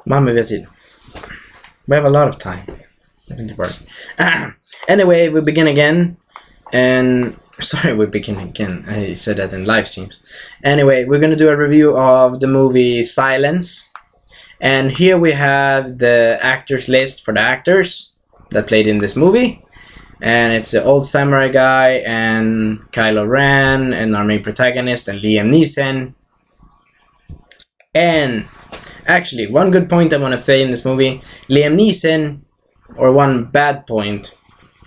Mamma vet tid. We have a lot of time. Anyway, we begin again. And sorry, we begin again. I said that in live streams. Anyway, we're gonna do a review of the movie Silence. And here we have the actors list for the actors that played in this movie. And it's the old samurai guy and Kylo Ren and our main protagonist and Liam Neeson. And actually, one good point I want to say in this movie, Liam Neeson, or one bad point,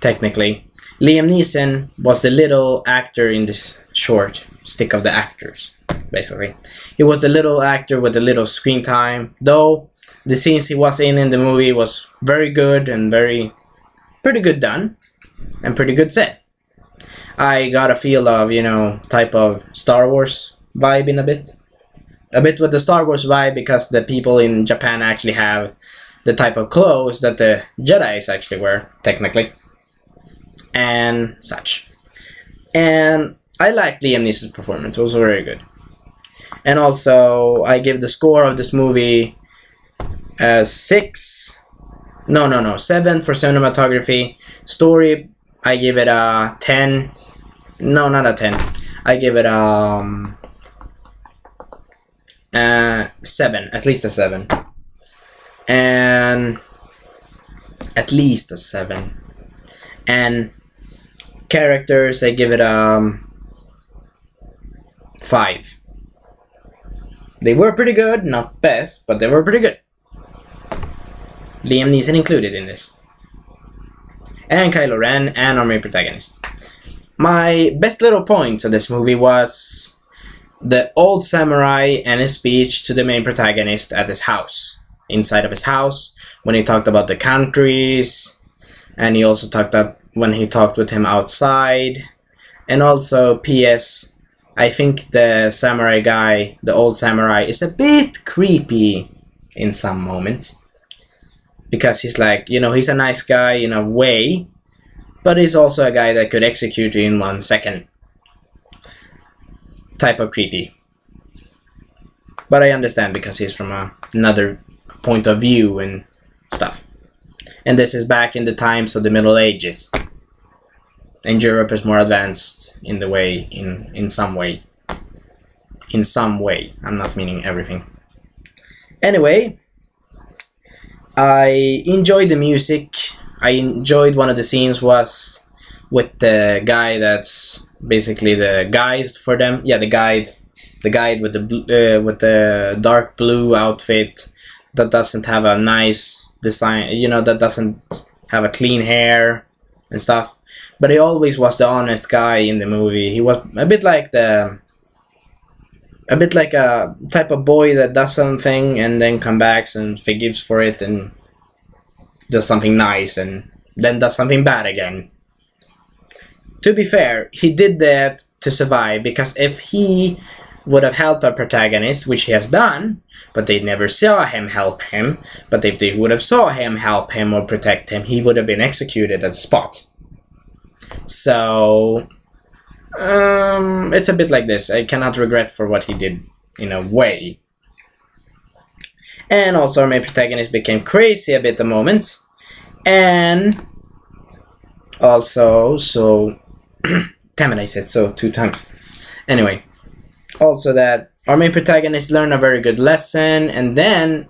technically, Liam Neeson was the little actor in this short stick of the actors, basically. He was the little actor with the little screen time, though the scenes he was in the movie was very good and pretty good done, and pretty good set. I got a feel of, type of Star Wars vibe in a bit with the Star Wars vibe, because the people in Japan actually have the type of clothes that the Jedis actually wear, technically, and such. And I liked Liam Neeson's performance, it was very good. And also, I give the score of this movie 7 for cinematography. Story, I give it a 10. No, not a 10. I give it a 7, at least a 7. And at least a 7. And characters, I give it a 5. They were pretty good, not best, but they were pretty good. Liam Neeson included in this. And Kylo Ren and our main protagonist. My best little point of this movie was the old samurai and his speech to the main protagonist at his house. Inside of his house, when he talked about the countries, and he also talked about when he talked with him outside. And also, P.S., I think the samurai guy, the old samurai, is a bit creepy in some moments. Because he's like, he's a nice guy in a way, but he's also a guy that could execute you in 1 second. Type of creepy. But I understand because he's from another point of view and stuff. And this is back in the times of the Middle Ages. And Europe is more advanced in the way, in some way. In some way. I'm not meaning everything. Anyway, I enjoyed the music. I enjoyed one of the scenes was with the guy that's basically the guide for them. Yeah, the guide with the dark blue outfit that doesn't have a nice design, that doesn't have a clean hair and stuff. But he always was the honest guy in the movie. He was a bit like a type of boy that does something and then comes back and forgives for it and does something nice and then does something bad again. To be fair, he did that to survive, because if he would have helped our protagonist, which he has done, but they never saw him help him, but if they would have saw him help him or protect him, he would have been executed at the spot. So, it's a bit like this. I cannot regret for what he did, in a way. And also our main protagonist became crazy a bit at moments. And also, damn it, I said so 2 times. Anyway, also that our main protagonist learned a very good lesson, and then,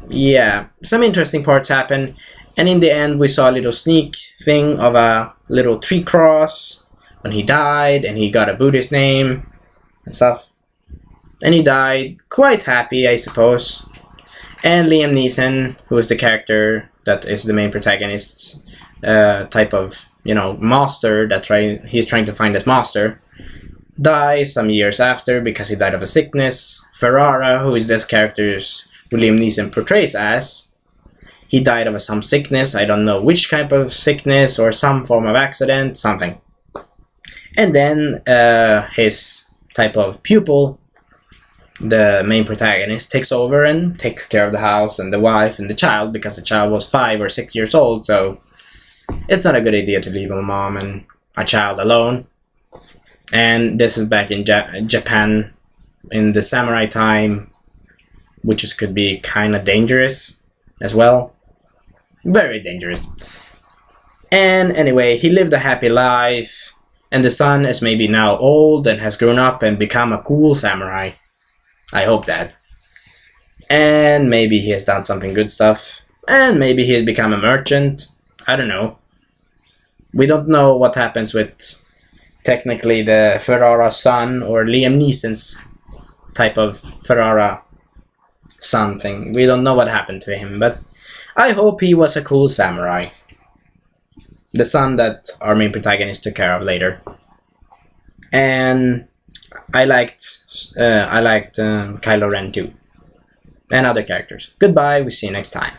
yeah, some interesting parts happened, and in the end we saw a little sneak thing of a little tree cross when he died, and he got a Buddhist name and stuff. And he died quite happy, I suppose. And Liam Neeson, who is the character that is the main protagonist, type of, master he's trying to find his master, dies some years after because he died of a sickness. Ferrara, who is this character who Liam Neeson portrays as, he died of some sickness. I don't know which type of sickness or some form of accident, something. And then his type of pupil, the main protagonist, takes over and takes care of the house and the wife and the child, because the child was 5 or 6 years old, so it's not a good idea to leave a mom and a child alone. And this is back in Japan in the samurai time, which could be kind of dangerous as well. Very dangerous. And anyway, he lived a happy life, and the son is maybe now old and has grown up and become a cool samurai. I hope that. And maybe he has done something good stuff, and maybe he'll become a merchant. I don't know. We don't know what happens with technically the Ferrara son or Liam Neeson's type of Ferrara son thing. We don't know what happened to him, but I hope he was a cool samurai. The son that our main protagonist took care of later. And I liked Kylo Ren too. And other characters. Goodbye, we see you next time.